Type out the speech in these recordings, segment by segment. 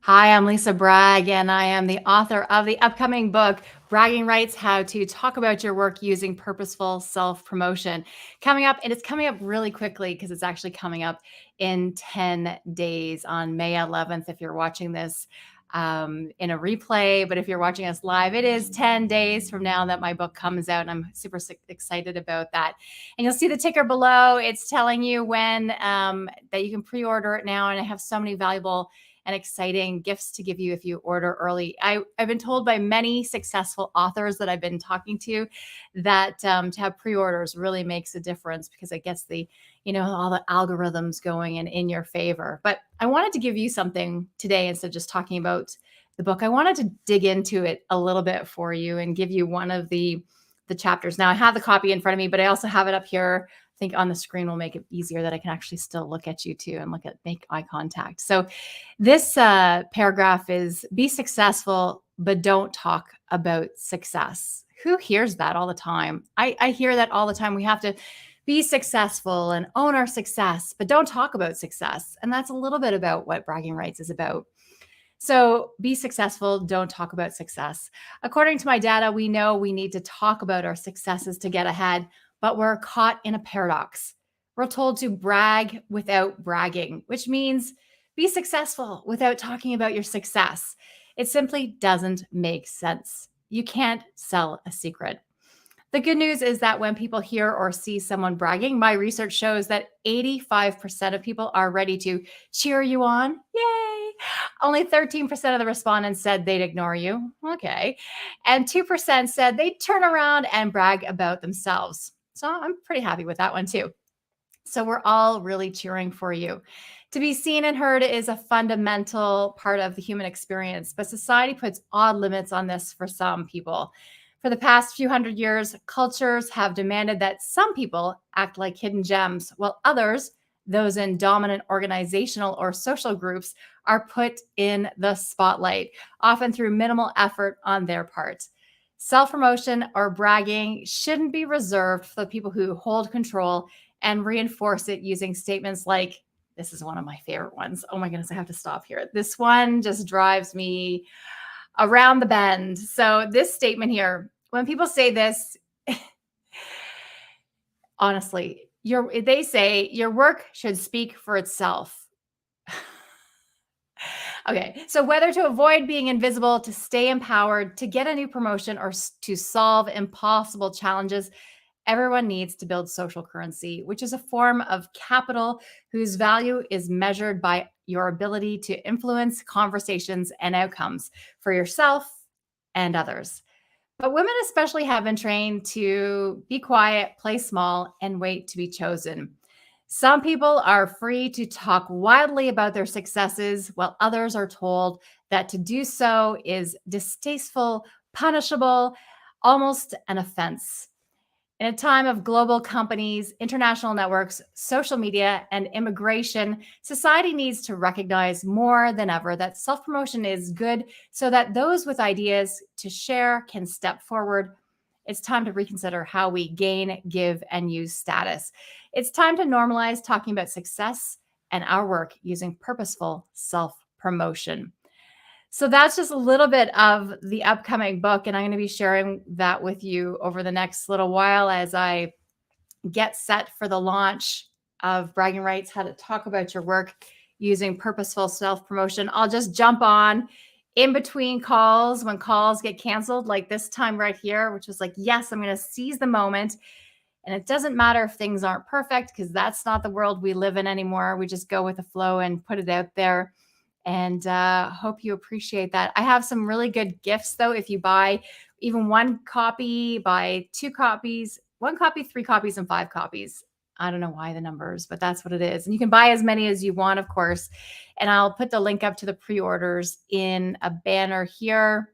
Hi, I'm Lisa Bragg, and I am the author of the upcoming book, Bragging Rights: How to Talk About Your Work Using Purposeful Self-Promotion. Coming up, and it's coming up really quickly because it's actually coming up in 10 days on May 11th. If you're watching this in a replay, but if you're watching us live, it is 10 days from now that my book comes out, and I'm super excited about that. And you'll see the ticker below. It's telling you when that you can pre-order it now, and I have so many valuable and exciting gifts to give you if you order early. I've been told by many successful authors that I've been talking to that to have pre-orders really makes a difference because it gets all the algorithms going and in your favor. But I wanted to give you something today instead of just talking about the book. I wanted to dig into it a little bit for you and give you one of the chapters. Now I have the copy in front of me, but I also have it up here. I think on the screen will make it easier that I can actually still look at you too and make eye contact. So this paragraph is be successful, but don't talk about success. Who hears that all the time? I hear that all the time. We have to be successful and own our success, but don't talk about success. And that's a little bit about what Bragging Rights is about. So be successful, don't talk about success. According to my data, we know we need to talk about our successes to get ahead, but we're caught in a paradox. We're told to brag without bragging, which means be successful without talking about your success. It simply doesn't make sense. You can't sell a secret. The good news is that when people hear or see someone bragging, my research shows that 85% of people are ready to cheer you on. Yay! Only 13% of the respondents said they'd ignore you. Okay. And 2% said they'd turn around and brag about themselves. So I'm pretty happy with that one too. So we're all really cheering for you. To be seen and heard is a fundamental part of the human experience, but society puts odd limits on this for some people. For the past few hundred years, cultures have demanded that some people act like hidden gems, while others, those in dominant organizational or social groups, are put in the spotlight, often through minimal effort on their part. Self-promotion or bragging shouldn't be reserved for the people who hold control and reinforce it using statements like, this is one of my favorite ones. Oh my goodness, I have to stop here. This one just drives me around the bend. So this statement here, when people say this, honestly, they say your work should speak for itself. Okay, so whether to avoid being invisible, to stay empowered, to get a new promotion, or to solve impossible challenges, everyone needs to build social currency, which is a form of capital whose value is measured by your ability to influence conversations and outcomes for yourself and others. But women especially have been trained to be quiet, play small, and wait to be chosen. Some people are free to talk wildly about their successes, while others are told that to do so is distasteful, punishable, almost an offense. In a time of global companies, international networks, social media, and immigration, society needs to recognize more than ever that self promotion is good so that those with ideas to share can step forward. It's time to reconsider how we gain, give, and use status. It's time to normalize talking about success and our work using purposeful self promotion. So that's just a little bit of the upcoming book, and I'm going to be sharing that with you over the next little while as I get set for the launch of Bragging Rights: How to Talk About Your Work Using Purposeful Self-Promotion. I'll just jump on in between calls when calls get canceled, like this time right here, which was like, yes, I'm going to seize the moment. And it doesn't matter if things aren't perfect because that's not the world we live in anymore. We just go with the flow and put it out there. And hope you appreciate that. I have some really good gifts, though. If you buy even one copy, buy two copies, one copy, three copies, and five copies. I don't know why the numbers, but that's what it is. And you can buy as many as you want, of course. And I'll put the link up to the pre-orders in a banner here.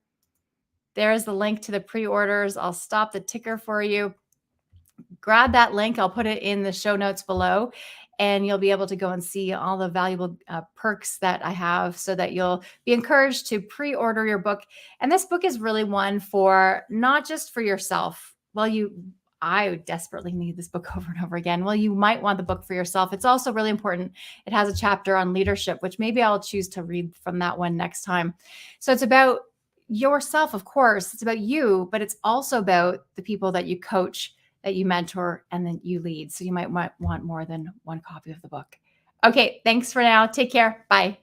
There's the link to the pre-orders. I'll stop the ticker for you. Grab that link. I'll put it in the show notes below, and you'll be able to go and see all the valuable perks that I have so that you'll be encouraged to pre-order your book. And this book is really one for not just for yourself. Well, I desperately need this book over and over again. Well, you might want the book for yourself. It's also really important. It has a chapter on leadership, which maybe I'll choose to read from that one next time. So it's about yourself, of course. It's about you, but it's also about the people that you coach, that you mentor, and then you lead. So you might want more than one copy of the book. Okay, thanks for now. Take care. Bye.